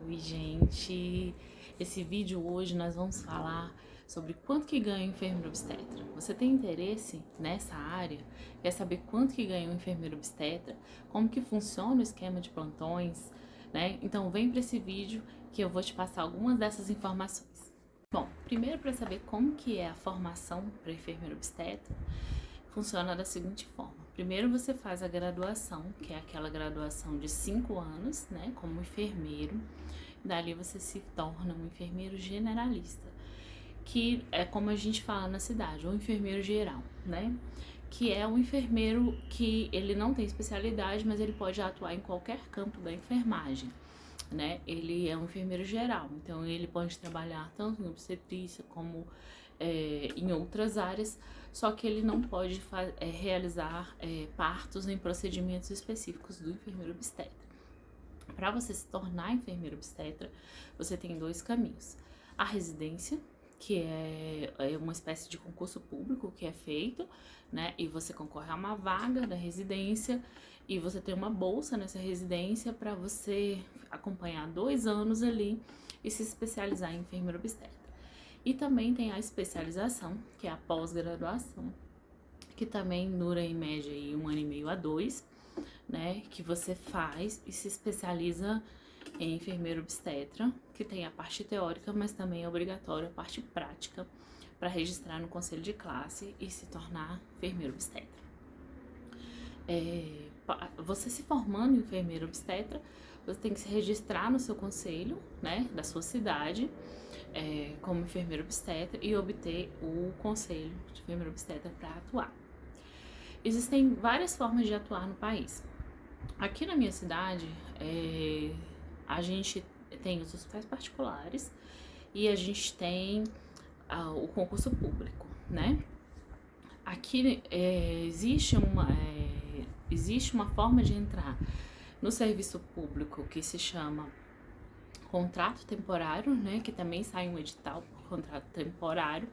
Oi, gente! Esse vídeo hoje nós vamos falar sobre quanto que ganha um enfermeiro obstetra. Você tem interesse nessa área? Quer saber quanto que ganha um enfermeiro obstetra? Como que funciona o esquema de plantões, né? Então vem para esse vídeo que eu vou te passar algumas dessas informações. Bom, primeiro para saber como que é a formação para enfermeiro obstetra, funciona da seguinte forma. Primeiro você faz a graduação, que é aquela graduação de 5 anos, né, como enfermeiro. Dali você se torna um enfermeiro generalista, que é como a gente fala na cidade, um enfermeiro geral, né? Que é um enfermeiro que ele não tem especialidade, mas ele pode atuar em qualquer campo da enfermagem, né? Ele é um enfermeiro geral, então ele pode trabalhar tanto em obstetrícia como em outras áreas, só que ele não pode realizar partos em procedimentos específicos do enfermeiro obstetra. Para você se tornar enfermeiro obstetra, você tem dois caminhos. A residência, que é uma espécie de concurso público que é feito, né? E você concorre a uma vaga da residência e você tem uma bolsa nessa residência para você acompanhar 2 anos ali e se especializar em enfermeiro obstetra. E também tem a especialização, que é a pós-graduação, que também dura em média aí 1 ano e meio a 2, né? Que você faz e se especializa em enfermeiro obstetra, que tem a parte teórica, mas também é obrigatória a parte prática para registrar no conselho de classe e se tornar enfermeiro obstetra. Você se formando em enfermeiro obstetra, você tem que se registrar no seu conselho, né, da sua cidade, como enfermeiro obstetra e obter o conselho de enfermeiro obstetra para atuar. Existem várias formas de atuar no país. Aqui na minha cidade, a gente tem os hospitais particulares e a gente tem o concurso público, né? Aqui existe uma forma de entrar no serviço público que se chama contrato temporário, né? Que também sai um edital por contrato temporário,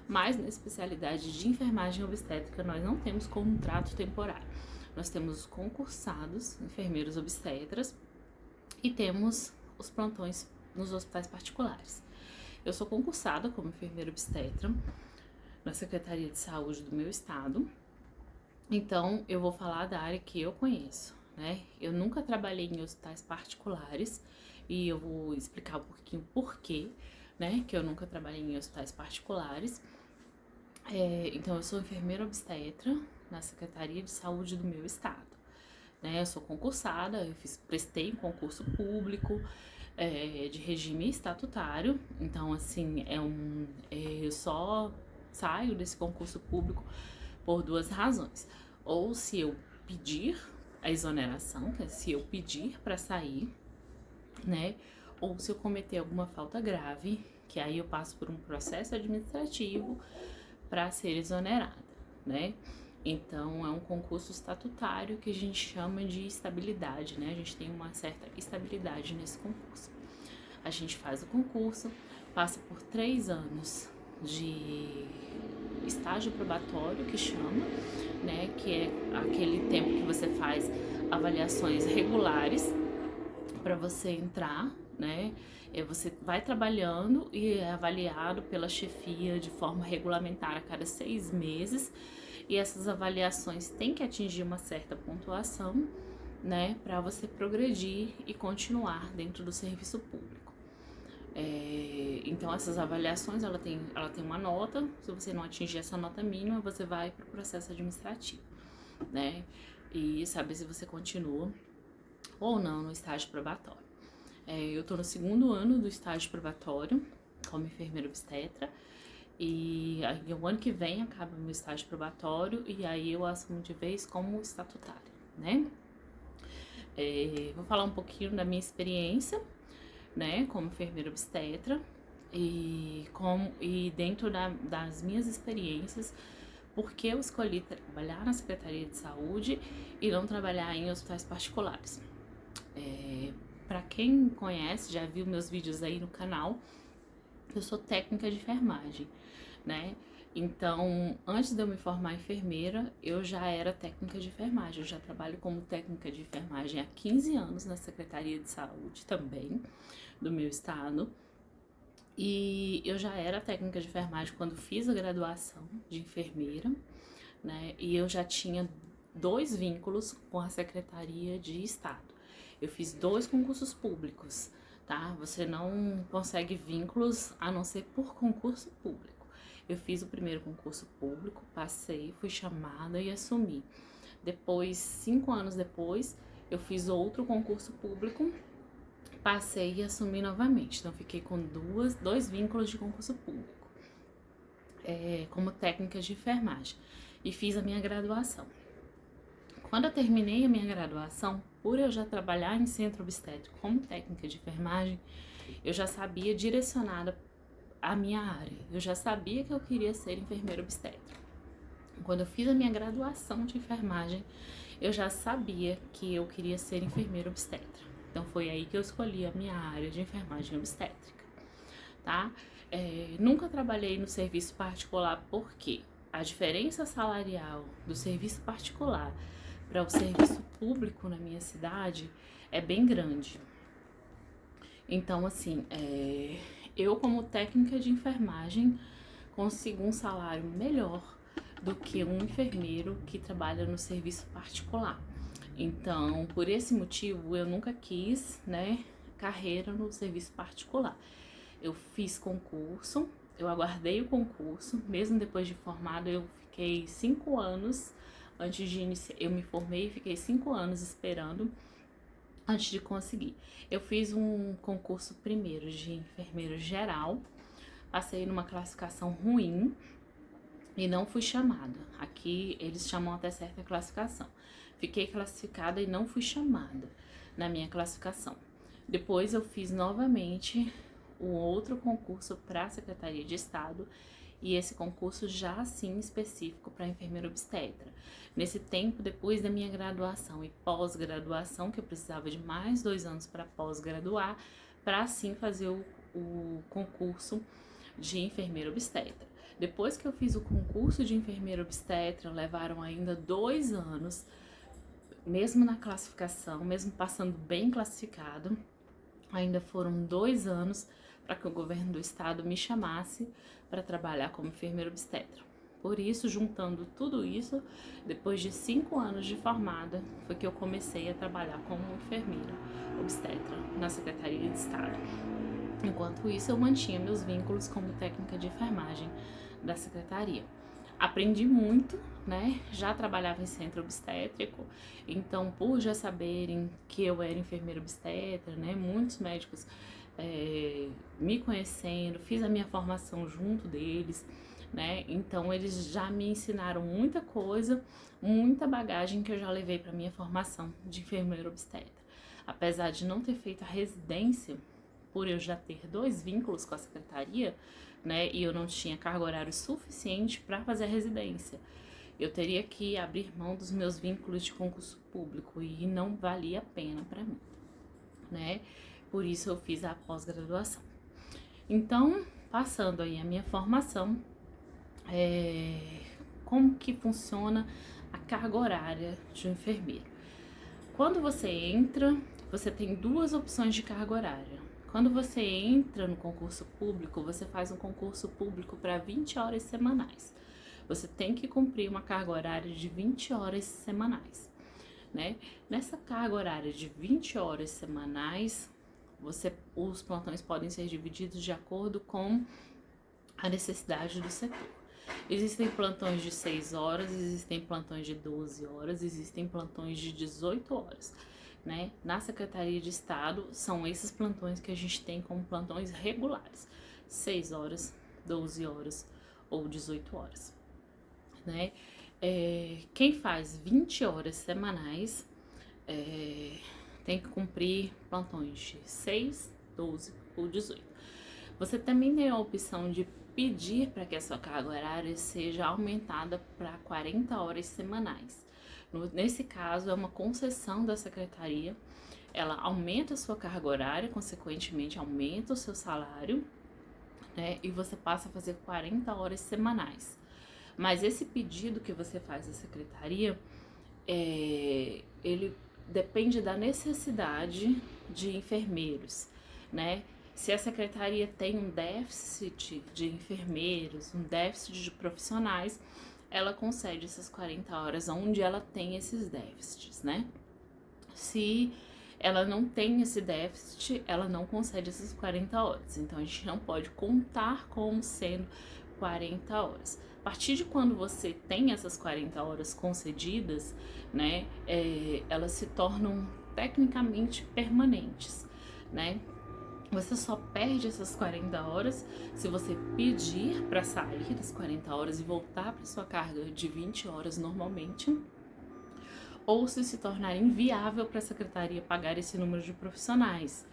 mas na especialidade de enfermagem obstétrica nós não temos contrato temporário. Nós temos os concursados, enfermeiros obstetras, e temos os plantões nos hospitais particulares. Eu sou concursada como enfermeira obstetra na Secretaria de Saúde do meu estado, então eu vou falar da área que eu conheço, né? Eu nunca trabalhei em hospitais particulares e eu vou explicar um pouquinho por quê, né? Que eu nunca trabalhei em hospitais particulares. Então eu sou enfermeira obstetra na Secretaria de Saúde do meu estado, né? Eu sou concursada, prestei um concurso público de regime estatutário, então assim, eu só saio desse concurso público por 2 razões. Ou se eu pedir a exoneração, que é se eu pedir para sair, né? Ou se eu cometer alguma falta grave, que aí eu passo por um processo administrativo para ser exonerada, né? Então é um concurso estatutário que a gente chama de estabilidade, né? A gente tem uma certa estabilidade nesse concurso. A gente faz o concurso, passa por 3 anos de estágio probatório, que chama, né? Que é aquele tempo que você faz avaliações regulares para você entrar, né? Você vai trabalhando e é avaliado pela chefia de forma regulamentar a cada 6 meses. E essas avaliações têm que atingir uma certa pontuação, né? Para você progredir e continuar dentro do serviço público. Então essas avaliações ela tem uma nota. Se você não atingir essa nota mínima, você vai para o processo administrativo, né? E saber se você continua ou não no estágio probatório. Eu tô no 2º ano do estágio probatório como enfermeira obstetra e aí, o ano que vem acaba meu estágio probatório e aí eu assumo de vez como estatutária, né? Vou falar um pouquinho da minha experiência, né, como enfermeira obstetra e dentro das minhas experiências, porque eu escolhi trabalhar na Secretaria de Saúde e não trabalhar em hospitais particulares. Para quem conhece, já viu meus vídeos aí no canal, eu sou técnica de enfermagem, né? Então, antes de eu me formar enfermeira, eu já era técnica de enfermagem. Eu já trabalho como técnica de enfermagem há 15 anos na Secretaria de Saúde também, do meu estado. E eu já era técnica de enfermagem quando fiz a graduação de enfermeira, né? E eu já tinha 2 vínculos com a Secretaria de Estado. Eu fiz 2 concursos públicos, tá? Você não consegue vínculos a não ser por concurso público. Eu fiz o primeiro concurso público, passei, fui chamada e assumi. Depois, 5 anos depois, eu fiz outro concurso público, passei e assumi novamente. Então, fiquei com 2 vínculos de concurso público, como técnica de enfermagem. E fiz a minha graduação. Quando eu terminei a minha graduação, por eu já trabalhar em centro obstétrico como técnica de enfermagem, eu já sabia direcionada a minha área. Eu já sabia que eu queria ser enfermeira obstétrica. Quando eu fiz a minha graduação de enfermagem, eu já sabia que eu queria ser enfermeira obstétrica. Então foi aí que eu escolhi a minha área de enfermagem obstétrica, tá? Nunca trabalhei no serviço particular porque a diferença salarial do serviço particular para o serviço público na minha cidade é bem grande. Então, assim, eu como técnica de enfermagem consigo um salário melhor do que um enfermeiro que trabalha no serviço particular. Então, por esse motivo, eu nunca quis, né, carreira no serviço particular. Eu fiz concurso, eu aguardei o concurso, mesmo depois de formada, eu fiquei 5 anos antes de iniciar. Eu me formei e fiquei 5 anos esperando antes de conseguir. Eu fiz um concurso primeiro de enfermeiro geral, passei numa classificação ruim e não fui chamada. Aqui eles chamam até certa classificação. Fiquei classificada e não fui chamada na minha classificação. Depois eu fiz novamente um outro concurso para a Secretaria de Estado e esse concurso já assim específico para enfermeira obstetra. Nesse tempo, depois da minha graduação e pós-graduação, que eu precisava de mais 2 anos para pós-graduar, para assim fazer o concurso de enfermeira obstetra. Depois que eu fiz o concurso de enfermeira obstetra, levaram ainda 2 anos, mesmo na classificação, mesmo passando bem classificado, ainda foram 2 anos para que o governo do estado me chamasse para trabalhar como enfermeira obstetra. Por isso, juntando tudo isso, depois de 5 anos de formada, foi que eu comecei a trabalhar como enfermeira obstetra na Secretaria de Estado. Enquanto isso, eu mantinha meus vínculos como técnica de enfermagem da secretaria. Aprendi muito, né? Já trabalhava em centro obstétrico, então por já saberem que eu era enfermeira obstetra, né? Muitos médicos me conhecendo, fiz a minha formação junto deles, né? Então eles já me ensinaram muita coisa, muita bagagem que eu já levei para minha formação de enfermeira obstetra. Apesar de não ter feito a residência, por eu já ter 2 vínculos com a secretaria, né, e eu não tinha carga horária suficiente para fazer a residência, eu teria que abrir mão dos meus vínculos de concurso público e não valia a pena para mim, né? Por isso eu fiz a pós-graduação. Então, passando aí a minha formação, como que funciona a carga horária de um enfermeiro? Quando você entra, você tem 2 opções de carga horária. Quando você entra no concurso público, você faz um concurso público para 20 horas semanais. Você tem que cumprir uma carga horária de 20 horas semanais, né? Nessa carga horária de 20 horas semanais, os plantões podem ser divididos de acordo com a necessidade do setor. Existem plantões de 6 horas, existem plantões de 12 horas, existem plantões de 18 horas. Né? Na Secretaria de Estado, são esses plantões que a gente tem como plantões regulares, 6 horas, 12 horas ou 18 horas. Né? Quem faz 20 horas semanais tem que cumprir plantões de 6, 12 ou 18. Você também tem a opção de pedir para que a sua carga horária seja aumentada para 40 horas semanais. Nesse caso, é uma concessão da secretaria, ela aumenta a sua carga horária, consequentemente aumenta o seu salário, né? E você passa a fazer 40 horas semanais. Mas esse pedido que você faz à secretaria, ele depende da necessidade de enfermeiros, né? Se a secretaria tem um déficit de enfermeiros, um déficit de profissionais, ela concede essas 40 horas onde ela tem esses déficits, né? Se ela não tem esse déficit, ela não concede essas 40 horas. Então a gente não pode contar como sendo 40 horas. A partir de quando você tem essas 40 horas concedidas, né, elas se tornam tecnicamente permanentes, né? Você só perde essas 40 horas se você pedir para sair das 40 horas e voltar para sua carga de 20 horas normalmente, ou se tornar inviável para a secretaria pagar esse número de profissionais,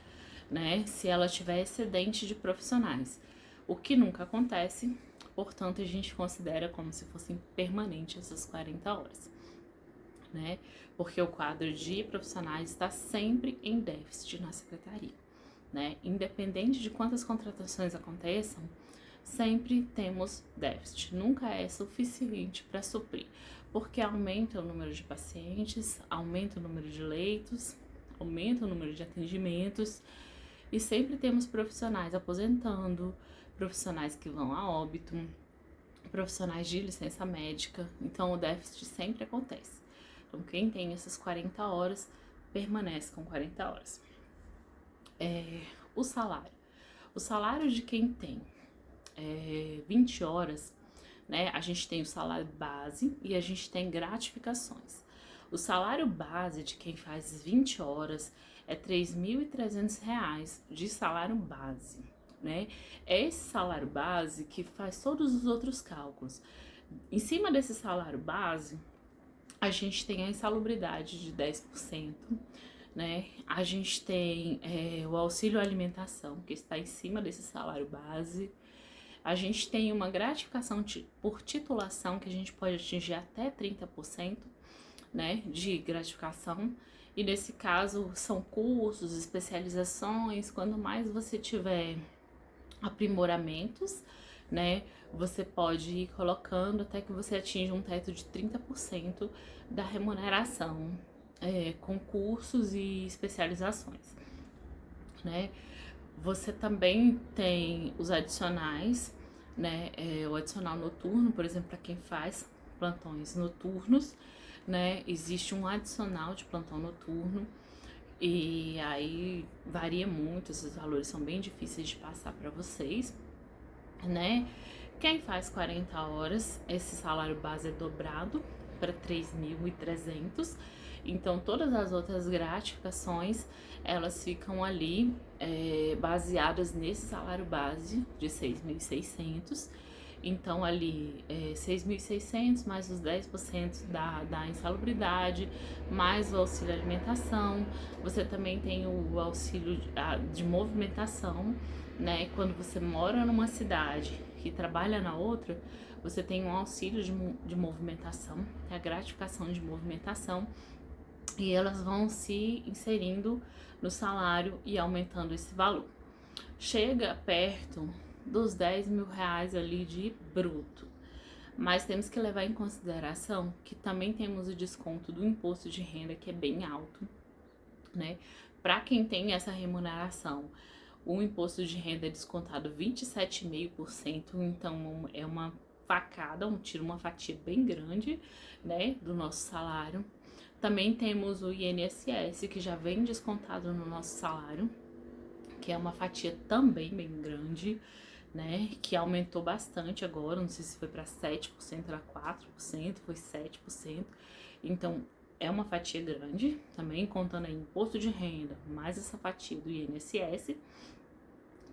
né? Se ela tiver excedente de profissionais, o que nunca acontece, portanto a gente considera como se fossem permanentes essas 40 horas, né? Porque o quadro de profissionais está sempre em déficit na secretaria, né? Independente de quantas contratações aconteçam, sempre temos déficit, nunca é suficiente para suprir, porque aumenta o número de pacientes, aumenta o número de leitos, aumenta o número de atendimentos e sempre temos profissionais aposentando, profissionais que vão a óbito, profissionais de licença médica, então o déficit sempre acontece. Então quem tem essas 40 horas permanece com 40 horas. O salário de quem tem 20 horas, né? A gente tem o salário base e a gente tem gratificações. O salário base de quem faz 20 horas é R$ 3.300 de salário base, né? É esse salário base que faz todos os outros cálculos. Em cima desse salário base, a gente tem a insalubridade de 10%, né? A gente tem o auxílio alimentação, que está em cima desse salário base. A gente tem uma gratificação por titulação, que a gente pode atingir até 30%, né, de gratificação. E nesse caso são cursos, especializações, quanto mais você tiver aprimoramentos, né, você pode ir colocando até que você atinja um teto de 30% da remuneração, com cursos e especializações, né. Você também tem os adicionais, né? O adicional noturno, por exemplo, para quem faz plantões noturnos, né? Existe um adicional de plantão noturno e aí varia muito, esses valores são bem difíceis de passar para vocês, né? Quem faz 40 horas, esse salário base é dobrado para 3.300. Então, todas as outras gratificações, elas ficam ali baseadas nesse salário base de 6.600. Então, ali, 6.600 mais os 10% da insalubridade, mais o auxílio alimentação. Você também tem o auxílio de movimentação, né? Quando você mora numa cidade e trabalha na outra, você tem um auxílio de movimentação, a gratificação de movimentação, e elas vão se inserindo no salário e aumentando esse valor. Chega perto dos 10 mil reais ali de bruto. Mas temos que levar em consideração que também temos o desconto do imposto de renda, que é bem alto, né? Para quem tem essa remuneração, o imposto de renda é descontado 27,5%, então é uma facada, tira uma fatia bem grande, né, do nosso salário. Também temos o INSS, que já vem descontado no nosso salário, que é uma fatia também bem grande, né, que aumentou bastante agora, não sei se foi para 7%, era 4%, foi 7%, então é uma fatia grande, também contando aí imposto de renda, mais essa fatia do INSS,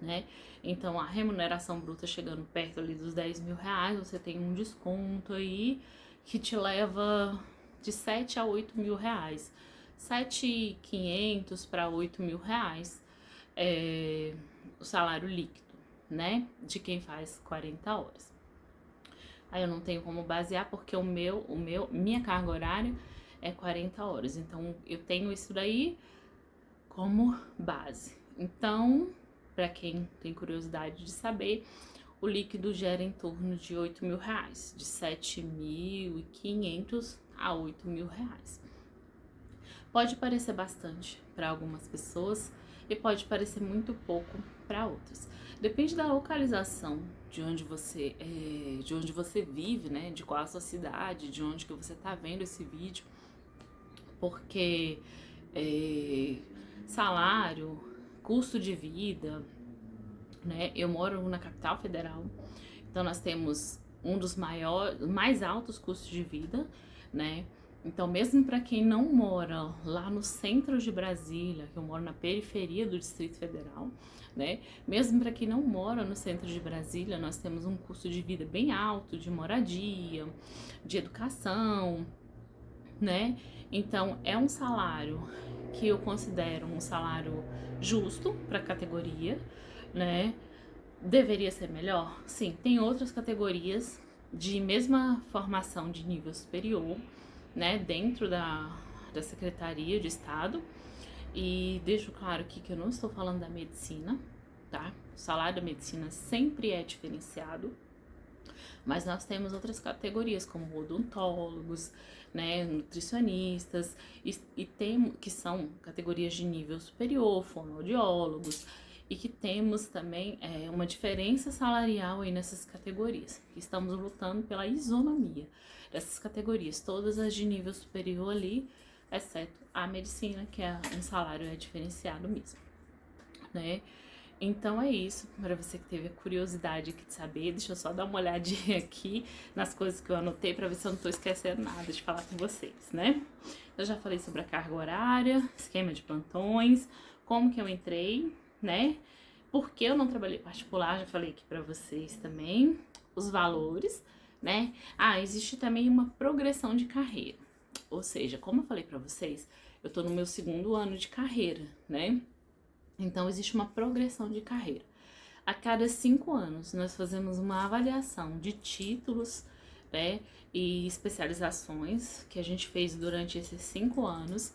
né, então a remuneração bruta chegando perto ali dos 10 mil reais, você tem um desconto aí que te leva de 7 a 8 mil reais, 7.500 para 8 mil reais, o salário líquido, né, de quem faz 40 horas. Aí eu não tenho como basear porque minha carga horária é 40 horas, então eu tenho isso daí como base. Então, para quem tem curiosidade de saber, o líquido gera em torno de R$ 8.000, de 7.500 a R$ 8.000. Pode parecer bastante para algumas pessoas e pode parecer muito pouco para outras. Depende da localização de onde você vive, né? De qual a sua cidade, de onde que você está vendo esse vídeo, porque salário, custo de vida, né? Eu moro na capital federal, então nós temos um dos mais altos custos de vida, né? Então, mesmo para quem não mora lá no centro de Brasília, que eu moro na periferia do Distrito Federal, né? Mesmo para quem não mora no centro de Brasília, nós temos um custo de vida bem alto, de moradia, de educação, né? Então, é um salário que eu considero um salário justo para a categoria, né? Deveria ser melhor? Sim, tem outras categorias de mesma formação de nível superior, né, dentro da Secretaria de Estado. E deixo claro aqui que eu não estou falando da medicina, tá? O salário da medicina sempre é diferenciado, mas nós temos outras categorias, como odontólogos, né, nutricionistas, que são categorias de nível superior, fonoaudiólogos, e que temos também uma diferença salarial aí nessas categorias. Estamos lutando pela isonomia dessas categorias, todas as de nível superior ali, exceto a medicina, que um salário diferenciado mesmo, né? Então é isso, para você que teve a curiosidade aqui de saber, deixa eu só dar uma olhadinha aqui nas coisas que eu anotei para ver se eu não tô esquecendo nada de falar com vocês, né? Eu já falei sobre a carga horária, esquema de plantões, como que eu entrei, né? Porque eu não trabalhei particular, já falei aqui para vocês também, os valores, né? Existe também uma progressão de carreira, ou seja, como eu falei para vocês, eu tô no meu 2º ano de carreira, né? Então, existe uma progressão de carreira. A cada 5 anos, nós fazemos uma avaliação de títulos, né, e especializações que a gente fez durante esses 5 anos.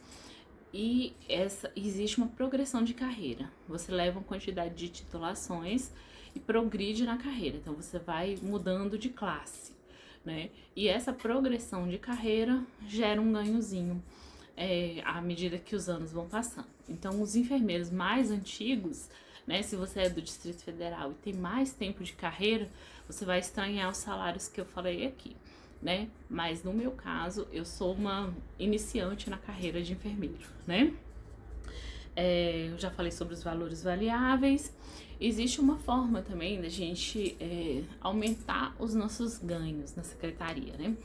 E existe uma progressão de carreira. Você leva uma quantidade de titulações e progride na carreira. Então, você vai mudando de classe, né? E essa progressão de carreira gera um ganhozinho à medida que os anos vão passando. Então, os enfermeiros mais antigos, né, se você é do Distrito Federal e tem mais tempo de carreira, você vai estranhar os salários que eu falei aqui, né? Mas no meu caso, eu sou uma iniciante na carreira de enfermeiro, né? Eu já falei sobre os valores variáveis. Existe uma forma também da gente aumentar os nossos ganhos na secretaria, né?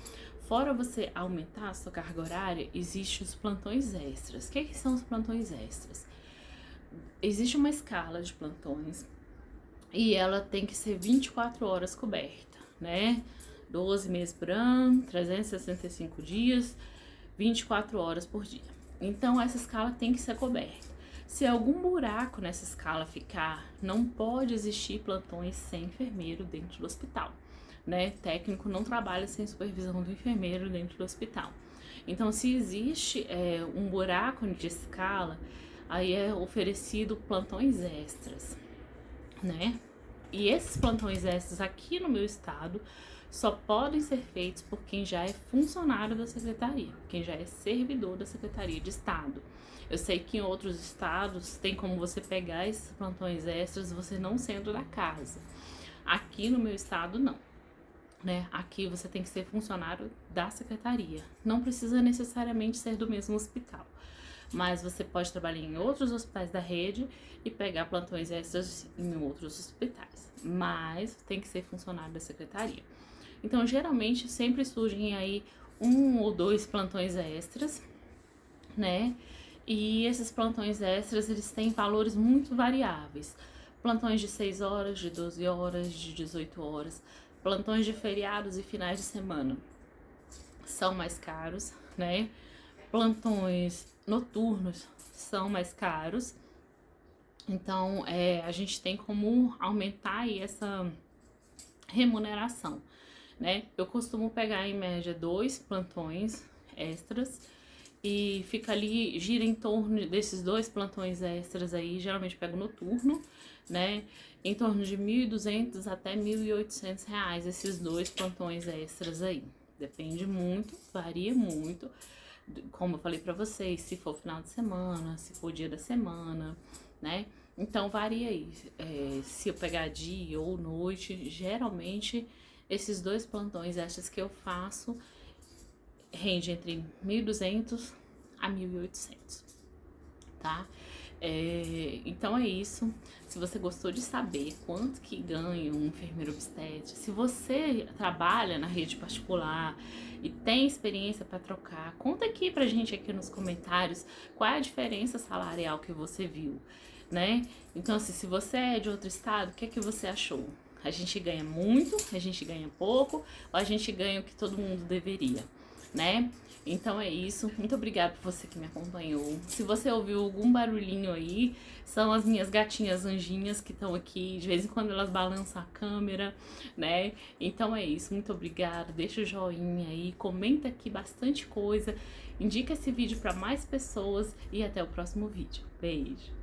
Fora você aumentar a sua carga horária, existem os plantões extras. O que são os plantões extras? Existe uma escala de plantões e ela tem que ser 24 horas coberta, né? 12 meses por ano, 365 dias, 24 horas por dia. Então, essa escala tem que ser coberta. Se algum buraco nessa escala ficar, não pode existir plantões sem enfermeiro dentro do hospital, né? Técnico não trabalha sem supervisão do enfermeiro dentro do hospital. Então, se existe um buraco de escala, aí é oferecido plantões extras, né? E esses plantões extras aqui no meu estado só podem ser feitos por quem já é funcionário da secretaria, quem já é servidor da Secretaria de Estado. Eu sei que em outros estados tem como você pegar esses plantões extras você não sendo da casa. Aqui no meu estado, não. Né? Aqui você tem que ser funcionário da secretaria. Não precisa necessariamente ser do mesmo hospital, mas você pode trabalhar em outros hospitais da rede e pegar plantões extras em outros hospitais, mas tem que ser funcionário da secretaria. Então, geralmente, sempre surgem aí 1 ou 2 plantões extras, né? E esses plantões extras, eles têm valores muito variáveis. Plantões de 6 horas, de 12 horas, de 18 horas. Plantões de feriados e finais de semana são mais caros, né? Plantões noturnos são mais caros. Então, a gente tem como aumentar aí essa remuneração, né? Eu costumo pegar em média 2 plantões extras e fica ali, gira em torno desses 2 plantões extras aí, geralmente pego noturno, né? Em torno de 1.200 até 1.800 reais esses 2 plantões extras aí. Depende muito, varia muito. Como eu falei pra vocês, se for final de semana, se for dia da semana, né? Então varia aí. Se eu pegar dia ou noite, geralmente esses 2 plantões extras que eu faço rende entre 1.200 a 1.800, tá? Então é isso. Se você gostou de saber quanto que ganha um enfermeiro obstetra, se você trabalha na rede particular e tem experiência para trocar, conta aqui pra gente aqui nos comentários qual é a diferença salarial que você viu, né? Então, assim, se você é de outro estado, o que é que você achou? A gente ganha muito, a gente ganha pouco, ou a gente ganha o que todo mundo deveria, né? Então é isso, muito obrigada por você que me acompanhou. Se você ouviu algum barulhinho aí, são as minhas gatinhas anjinhas que estão aqui, de vez em quando elas balançam a câmera, né? Então é isso, muito obrigada, deixa o joinha aí, comenta aqui bastante coisa, indica esse vídeo para mais pessoas e até o próximo vídeo. Beijo!